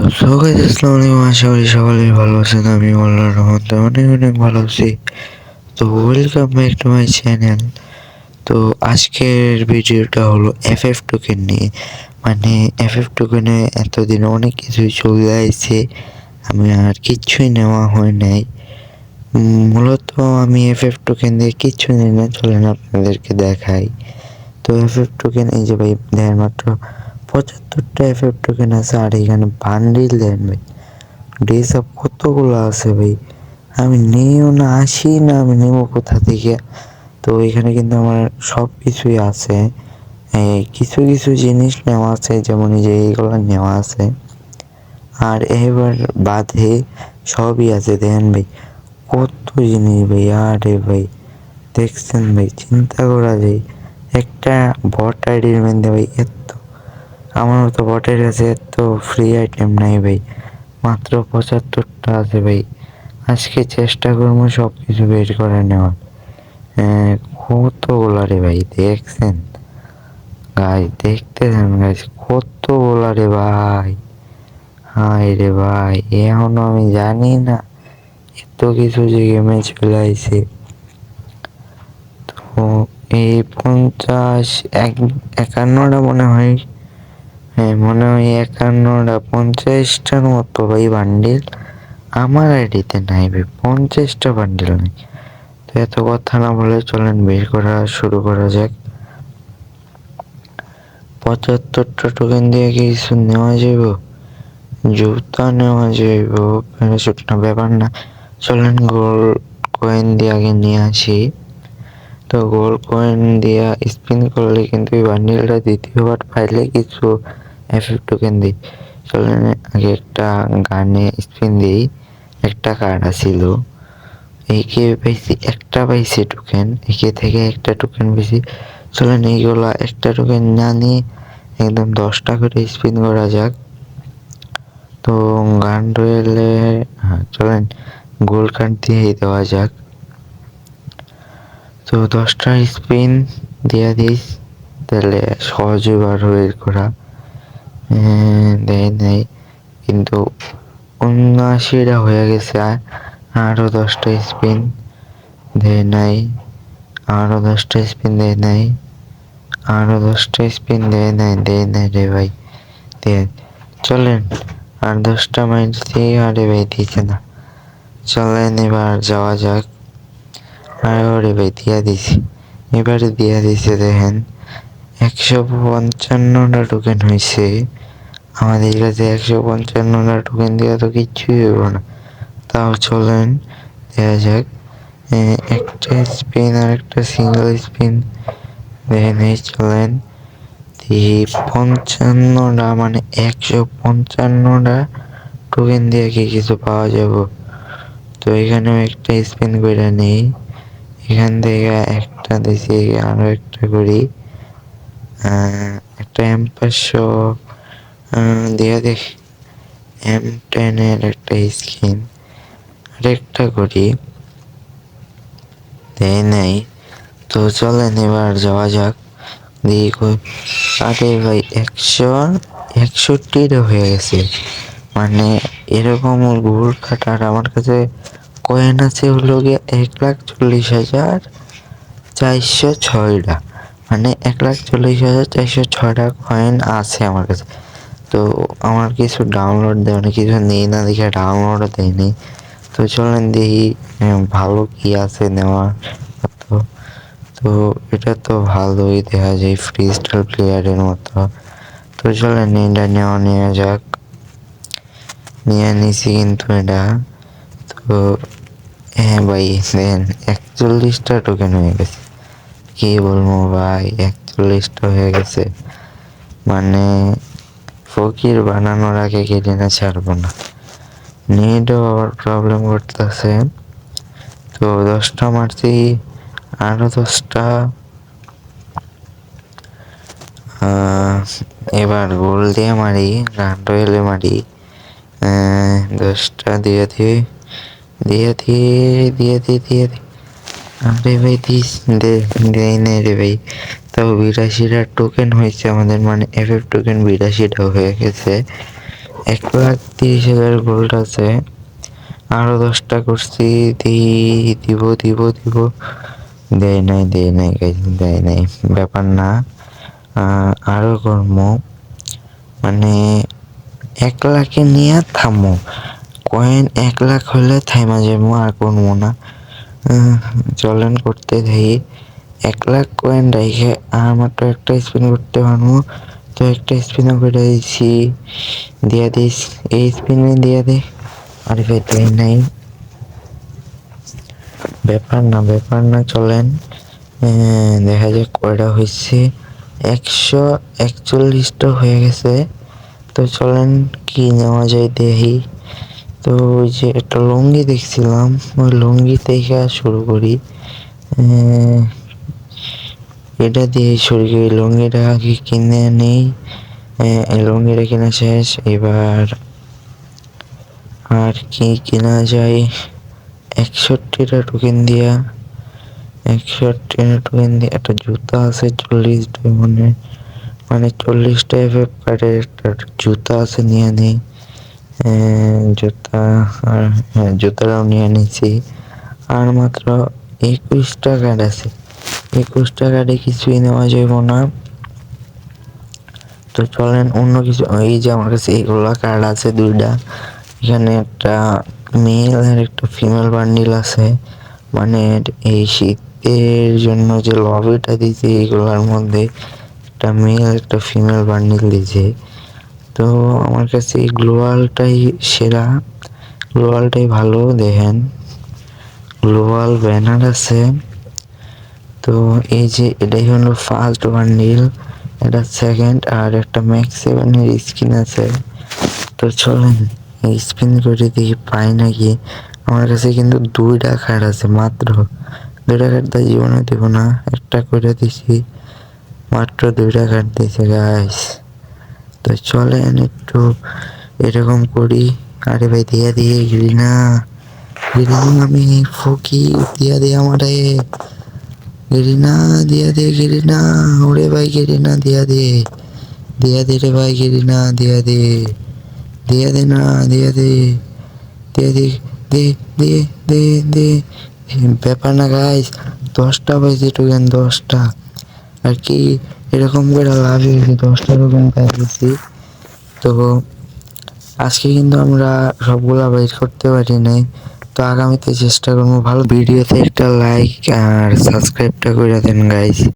তো so guys আসসালামু আলাইকুম, আশা করি সকলেই ভালো আছেন। আমি আল্লাহর রহমতে অনেক অনেক ভালো আছি। তো welcome back to my channel. তো আজকের ভিডিওটা হলো এফএফ টোকেন নিয়ে। মানে এফএফ টোকেনে এতদিন অনেক কিছুই চলে আসছে, আমি আর কিচ্ছুই নেওয়া হয় নাই। মূলত আমি এফএফ টোকেন দিয়ে কিচ্ছু নিই না, চলেন আপনাদেরকে দেখাই। তো এফএফ টোকেন এই যে ভাই দেন মাত্র 75টা এফএফ টোকেন আছে, আর এখানে বান্ডিল দেন ভাই ড্রেসআপ কতগুলো আছে ভাই, আমি নিও না আসি না, আমি নেবো কোথা থেকে। তো এখানে কিন্তু আমার সব কিছুই আছে, কিছু কিছু জিনিস নেওয়া আছে, যেমন এই যে এইগুলো নেওয়া আছে, আর এবার বাদে সবই আছে। দেখেন ভাই কত জিনিস ভাই, আরে ভাই দেখছেন ভাই, চিন্তা করা যায় একটা বট আইডির মধ্যে ভাই এত, আমার মতো বটের কাছে এত ফ্রি আইটেম নাই ভাই, মাত্র 75টা আছে ভাই। আজকে চেষ্টা করবো সব কিছু বের করে নেওয়ার। কতগুলা রে ভাই দেখছেন, গাই দেখতে দেন গাইস, কতগুলা রে ভাই, হাই রে ভাই, এখনো আমি জানি না এত কিছু যে গেমে চলে আইছে। তো এই 51টা মনে হয়, হ্যাঁ মনে হয় 51টা 50টার মতো ভাই বান্ডিল আমার আইডিতে নাই ভাই, 50টা বান্ডিল নাই। তো এত কথা না বলে চলেন বের করা শুরু করা যাক। 75টা টোকেন দিয়ে কি কিছু নেওয়া যাইব? জুতা নেওয়া যাইব, প্যারাশুট না ব্যাপার না, চলেন গোল্ড কয়েন দিয়ে আগে নিয়ে আসি। তো গোল্ড কয়েন দিয়া স্পিন করলে কিন্তু এই বান্ডিলটা দ্বিতীয়বার পাইলে কিছু এফএফ টোকেন দিই। চলেন আগে একটা গানে স্পিন দিই, একটা কার্ড আসিল, একে পাইছি একটা, পাইছি টোকেন একে থেকে একটা টোকেন পেয়েছি। চলেন এইগুলা একটা টোকেন না নিয়ে একদম 10টা করে স্পিন করা যাক। তো গান রয়েলে হ্যাঁ চলেন গোল্ড কার্ড দিয়েই দেওয়া যাক। তো 10টা স্পিন দিয়ে দিস, তাহলে সহজে বার বের করা। দেয় নাই কিন্তু 79টা হয়ে গেছে, আরো 10টা স্পিন দেয় নাই, আরো 10টা স্পিন দেয় নাই, আরো 10টা স্পিন দেয় নাই, দেয় নাই রে ভাই দেয়। চলেন আর 10টা মাইনছি, আরে ভাই দিচ্ছে না। চলেন এবার যাওয়া যাক। আরে ভাই দিয়া দিছি, এবারে দিয়া দিছে। দেখেন 155টা টোকেন হয়েছে আমাদের কাছে। 155টা টোকেন দিয়ে তো কিচ্ছুই হইব না, তাও চলেন দেওয়া যাক। একটা স্পিন আর একটা সিঙ্গেল স্পিন দেখেন, এই চলেন 55টা মানে 155টা টোকেন দিয়ে কি কিছু পাওয়া যাব। তো এখানেও একটা স্পিন করে নেই, এখান থেকে একটা দিছি, আরো একটা করি, একটা M500 দিয়ে দেখি, M10-এর একটা স্কিন আরেকটা করি, দেয় নাই। তো চলেন এবার যাওয়া যাক, দেখি। আরে ভাই 161টা হয়ে গেছে, মানে এরকম ঘুর কাটার আমার কাছে কয়েন আছে হলো গিয়ে 1,40,406টা, মানে 1,40,406টা কয়েন আছে আমার কাছে। তো আমার কিছু ডাউনলোড দেয়, অনেক কিছু নেই না দেখে ডাউনলোডও দেয়নি। তো চলেন দেখি ভালো কি আছে নেওয়া। তো তো এটা তো ভালোই দেখা যায়, ফ্রি স্টাইল প্লেয়ারের মতো। তো চলেন এটা নেওয়া যাক, নিয়ে নিছি কিন্তু এটা। তো হ্যাঁ ভাই দেন 41টা টোকেন হয়ে গেছে, কি বলবো ভাই 41টা হয়ে গেছে, মানে ফকির বানানোর আগে কেটে না ছাড়বো না। নেটও আবার প্রবলেম করতেছে। তো 10টা মারছি, আরো 10টা, এবার গোল দিয়ে মারি, রান রয়েলে মারি। 10টা দিয়ে দিই, আরে ভাই দিস দেয় নেই রে ভাই। তাও 82টা টোকেন হয়েছে আমাদের, মানে এফএফ টোকেন 82টা হয়ে গেছে। 1,30,000 গোল্ড আছে। আরো 10টা করছি, দিব দেয় নাই গাইস, দেয় নাই, ব্যাপার না। আরো করবো, মানে 1 লাখে নিয়ে থামো, কয়েন 1 লাখ হলে থাইমা যাবো, আর করবো না। চলেন করতে থাকি। 1 লাখ কয়েন রেখে আর মাত্র একটা স্পিন করতে পারবো। তো একটা স্পিনও করে দিচ্ছি, দিয়া দিস, এই স্পিনে দিয়া দে। আরে ভাই দেয় নাই, ব্যাপার না, চলেন দেখা যাক কয়টা হয়েছে। 141টা হয়ে গেছে। তো চলেন কি নেওয়া যায় দেখি। তো ওই যে একটা লুঙ্গি দেখছিলাম, ওই লুঙ্গি থেকে শুরু করি। এটা দিয়ে শুরু করি, লুঙ্গিটা আগে কিনে নেই। লুঙ্গিটা কেনা শেষ, এবার আর কি কেনা যায়। 61টা টোকেন দিয়া, 61টা টোকেন দিয়ে একটা জুতা আছে 40 ডায়মন্ডের, মানে 40টা এফএফ কার্ডের একটা জুতা আছে, নিয়ে নেই। জুতা, আর হ্যাঁ জুতাটাও নিয়ে নিছি। আর মাত্র 21টা কার্ড আছে, 21টা কার্ডে কিছুই নেওয়া যাইব না। তো চলেন অন্য কিছু, এই যে আমার কাছে এইগুলা কার্ড আছে 2টা, এখানে একটা মেল আর একটা ফিমেল বান্ডিল আছে, মানে এই শীতের জন্য যে লবিটা দিয়েছে এইগুলোর মধ্যে একটা মেল একটা ফিমেল বান্ডিল দিয়েছে। তো আমার কাছে এই গ্লোয়ালটাই সেরা, গ্লোয়ালটাই ভালো। দেখেন গ্লোয়াল ব্যানার আছে। তো এই যে এটাই হলো ফার্স্ট বান্ডিল, এটা সেকেন্ড, আর একটা ম্যাক্স 7-এর স্কিন আছে। তো চলেন স্পিন করে দেখি পাই নাকি। আমার কাছে কিন্তু 2টা কার্ড আছে, মাত্র 2টা কার্ড তো জীবনে দেবো না, একটা করে দিছি, মাত্র 2টা কার্ড দিয়েছে গাইস। তো চলেন একটু এরকম করি। আরে ভাই দিয়ে গিরিনা, আমি ফকি, দিয়া আমারে গিরিনা, গিরিনা, ওরে ভাই গিরিনা দিয়া দে রে ভাই, গিরিনা দিয়া দে না, দিয়া দে দে। ব্যাপার না গাইস, 10টা পাইছি টোকেন, 10টা, আর কি এরকম করে লাভ হয়েছে, 10টা টোকেন পাইছি। তো আজকে কিন্তু আমরা সবগুলা বাইর করতে পারি নাই, তো আগামীতে চেষ্টা করবো ভালো। ভিডিওতে একটা লাইক আর সাবস্ক্রাইবটা করে দেন গাইস।